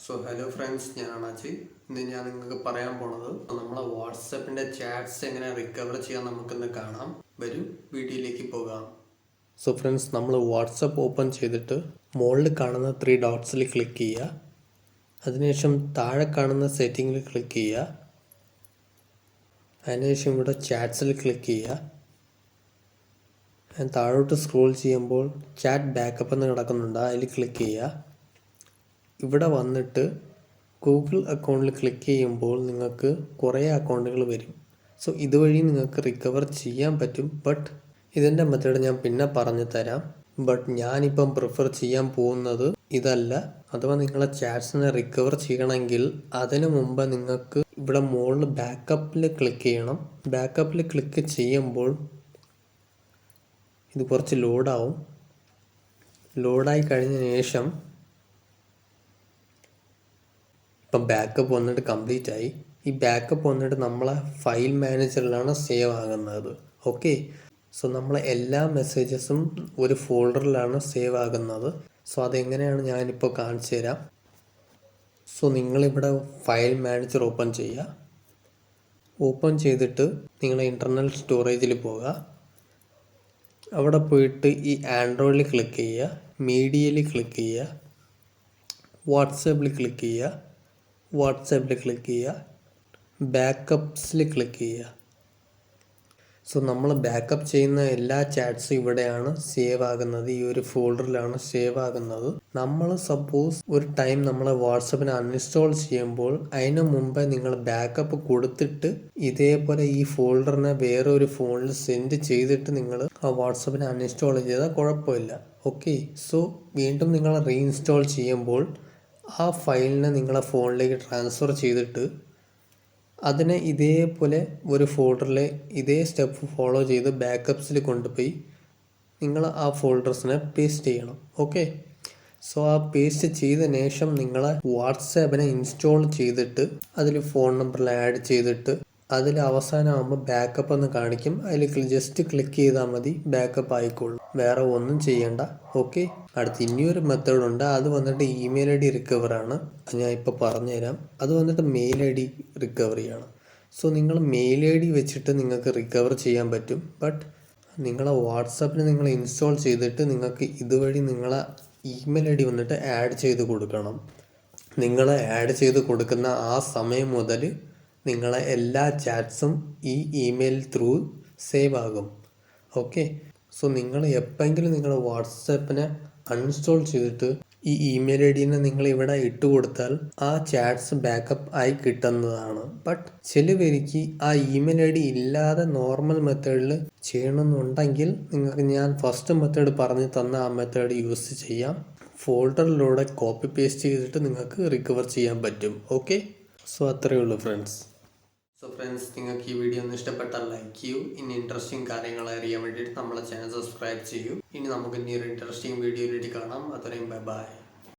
Hello friends, ഞാനാണ് അജയ്. ഇന്ന് ഞാൻ നിങ്ങൾക്ക് പറയാൻ പോണത് നമ്മളെ വാട്സപ്പിൻ്റെ ചാറ്റ്സ് എങ്ങനെ റിക്കവർ ചെയ്യാൻ നമുക്കിന്ന് കാണാം. വരൂ വീഡിയോയിലേക്ക് പോകാം. ഫ്രണ്ട്സ്, നമ്മൾ വാട്സപ്പ് ഓപ്പൺ ചെയ്തിട്ട് മുകളിൽ കാണുന്ന 3 ഡോട്ട്സിൽ ക്ലിക്ക് ചെയ്യുക. അതിനുശേഷം താഴെ കാണുന്ന സെറ്റിങ്ങിൽ ക്ലിക്ക് ചെയ്യുക. അതിനുശേഷം ഇവിടെ ചാറ്റ്സിൽ ക്ലിക്ക് ചെയ്യുക. താഴോട്ട് സ്ക്രോൾ ചെയ്യുമ്പോൾ ചാറ്റ് ബാക്കപ്പ് എന്ന് കിടക്കുന്നുണ്ട്, അതിൽ ക്ലിക്ക് ചെയ്യുക. ഇവിടെ വന്നിട്ട് ഗൂഗിൾ അക്കൗണ്ടിൽ ക്ലിക്ക് ചെയ്യുമ്പോൾ നിങ്ങൾക്ക് കുറേ അക്കൗണ്ടുകൾ വരും. ഇതുവഴി നിങ്ങൾക്ക് റിക്കവർ ചെയ്യാൻ പറ്റും. ബട്ട് ഇതിൻ്റെ മെത്തേഡ് ഞാൻ പിന്നെ പറഞ്ഞു തരാം. ബട്ട് ഞാനിപ്പം പ്രിഫർ ചെയ്യാൻ പോകുന്നത് ഇതല്ല. അഥവാ നിങ്ങളെ ചാറ്റ്സിനെ റിക്കവർ ചെയ്യണമെങ്കിൽ അതിനു മുമ്പ് നിങ്ങൾക്ക് ഇവിടെ മുകളിൽ ബാക്കപ്പിൽ ക്ലിക്ക് ചെയ്യണം. ബാക്കപ്പിൽ ക്ലിക്ക് ചെയ്യുമ്പോൾ ഇത് കുറച്ച് ലോഡാവും. ലോഡായി കഴിഞ്ഞ ശേഷം ഇപ്പം ബാക്കപ്പ് വന്നിട്ട് കംപ്ലീറ്റ് ആയി. ഈ ബാക്കപ്പ് വന്നിട്ട് നമ്മളെ ഫയൽ മാനേജറിലാണ് സേവ് ആകുന്നത്. ഓക്കെ, നമ്മളെ എല്ലാ മെസ്സേജസും ഒരു ഫോൾഡറിലാണ് സേവ് ആകുന്നത്. അതെങ്ങനെയാണ് ഞാനിപ്പോൾ കാണിച്ചു തരാം. നിങ്ങളിവിടെ ഫയൽ മാനേജർ ഓപ്പൺ ചെയ്യുക. ഓപ്പൺ ചെയ്തിട്ട് നിങ്ങൾ ഇൻ്റർണൽ സ്റ്റോറേജിൽ പോവുക. അവിടെ പോയിട്ട് ഈ ആൻഡ്രോയിഡിൽ ക്ലിക്ക് ചെയ്യുക, മീഡിയയിൽ ക്ലിക്ക് ചെയ്യുക, വാട്സാപ്പിൽ ക്ലിക്ക് ചെയ്യുക, ബാക്കപ്സിൽ ക്ലിക്ക് ചെയ്യുക. നമ്മൾ ബാക്കപ്പ് ചെയ്യുന്ന എല്ലാ ചാറ്റ്സും ഇവിടെയാണ് സേവ് ആകുന്നത്, ഈ ഒരു ഫോൾഡറിലാണ് സേവ് ആകുന്നത്. നമ്മൾ സപ്പോസ് ഒരു ടൈം നമ്മളെ വാട്സപ്പിനെ അൺഇൻസ്റ്റാൾ ചെയ്യുമ്പോൾ അതിന് മുമ്പേ നിങ്ങൾ ബാക്കപ്പ് കൊടുത്തിട്ട് ഇതേപോലെ ഈ ഫോൾഡറിനെ വേറെ ഒരു ഫോണിൽ സെൻഡ് ചെയ്തിട്ട് നിങ്ങൾ ആ വാട്സപ്പിനെ അൺഇൻസ്റ്റാൾ ചെയ്താൽ കുഴപ്പമില്ല. ഓക്കെ, വീണ്ടും നിങ്ങൾ റീഇൻസ്റ്റാൾ ചെയ്യുമ്പോൾ ആ ഫയലിനെ നിങ്ങളെ ഫോണിലേക്ക് ട്രാൻസ്ഫർ ചെയ്തിട്ട് അതിനെ ഇതേപോലെ ഒരു ഫോൾഡറിൽ ഇതേ സ്റ്റെപ്പ് ഫോളോ ചെയ്ത് ബാക്കപ്സിൽ കൊണ്ടുപോയി നിങ്ങൾ ആ ഫോൾഡേഴ്സിനെ പേസ്റ്റ് ചെയ്യണം. ഓക്കെ, ആ പേസ്റ്റ് ചെയ്ത ശേഷം നിങ്ങളെ വാട്സാപ്പിനെ ഇൻസ്റ്റാൾ ചെയ്തിട്ട് അതിൽ ഫോൺ നമ്പറിൽ ആഡ് ചെയ്തിട്ട് അതിൽ അവസാനമാകുമ്പോൾ ബാക്കപ്പ് എന്ന് കാണിക്കും. അതിൽ ജസ്റ്റ് ക്ലിക്ക് ചെയ്താൽ മതി, ബാക്കപ്പ് ആയിക്കോളും. വേറെ ഒന്നും ചെയ്യണ്ട. ഓക്കെ, അടുത്ത് ഇനിയൊരു മെത്തേഡ് ഉണ്ട്. അത് വന്നിട്ട് ഇമെയിൽ ഐ ഡി റിക്കവറാണ്. ഞാൻ ഇപ്പോൾ പറഞ്ഞുതരാം. അത് വന്നിട്ട് മെയിൽ ഐ ഡി റിക്കവറിയാണ്. നിങ്ങൾ മെയിൽ ഐ ഡി വെച്ചിട്ട് നിങ്ങൾക്ക് റിക്കവർ ചെയ്യാൻ പറ്റും. ബട്ട് നിങ്ങളെ വാട്സാപ്പിന് നിങ്ങൾ ഇൻസ്റ്റാൾ ചെയ്തിട്ട് നിങ്ങൾക്ക് ഇതുവഴി നിങ്ങളെ ഇമെയിൽ ഐ ഡി വന്നിട്ട് ആഡ് ചെയ്ത് കൊടുക്കണം. നിങ്ങൾ ആഡ് ചെയ്ത് കൊടുക്കുന്ന ആ സമയം മുതൽ നിങ്ങളെ എല്ലാ ചാറ്റ്സും ഈ ഇമെയിൽ ത്രൂ സേവ് ആകും. ഓക്കെ, നിങ്ങൾ എപ്പോഴെങ്കിലും നിങ്ങളുടെ വാട്സാപ്പിനെ അൺഇൻസ്റ്റാൾ ചെയ്തിട്ട് ഈ ഇമെയിൽ ഐ ഡിനെ നിങ്ങൾ ഇവിടെ ഇട്ട് കൊടുത്താൽ ആ ചാറ്റ്സ് ബാക്കപ്പ് ആയി കിട്ടുന്നതാണ്. ബട്ട് ചിലവർക്ക് ആ ഇമെയിൽ ഐ ഡി ഇല്ലാതെ നോർമൽ മെത്തേഡിൽ ചെയ്യണമെന്നുണ്ടെങ്കിൽ നിങ്ങൾക്ക് ഞാൻ ഫസ്റ്റ് മെത്തേഡ് പറഞ്ഞു തന്ന ആ മെത്തേഡ് യൂസ് ചെയ്യാം. ഫോൾഡറിലൂടെ കോപ്പി പേസ്റ്റ് ചെയ്തിട്ട് നിങ്ങൾക്ക് റിക്കവർ ചെയ്യാൻ പറ്റും. ഓക്കെ, അത്രയേ ഉള്ളൂ ഫ്രണ്ട്സ്. ഫ്രണ്ട്സ്, നിങ്ങൾക്ക് ഈ വീഡിയോ ഒന്ന് ഇഷ്ടപ്പെട്ടാൽ ലൈക്ക് ചെയ്യൂ. ഇനി ഇൻട്രസ്റ്റിംഗ് കാര്യങ്ങൾ അറിയാൻ വേണ്ടിയിട്ട് നമ്മളെ ചാനൽ സബ്സ്ക്രൈബ് ചെയ്യൂ. ഇനി നമുക്ക് ഇനി ഒരു ഇൻട്രസ്റ്റിംഗ് വീഡിയോയിലേക്ക് കാണാം. അത്രയും ബൈ.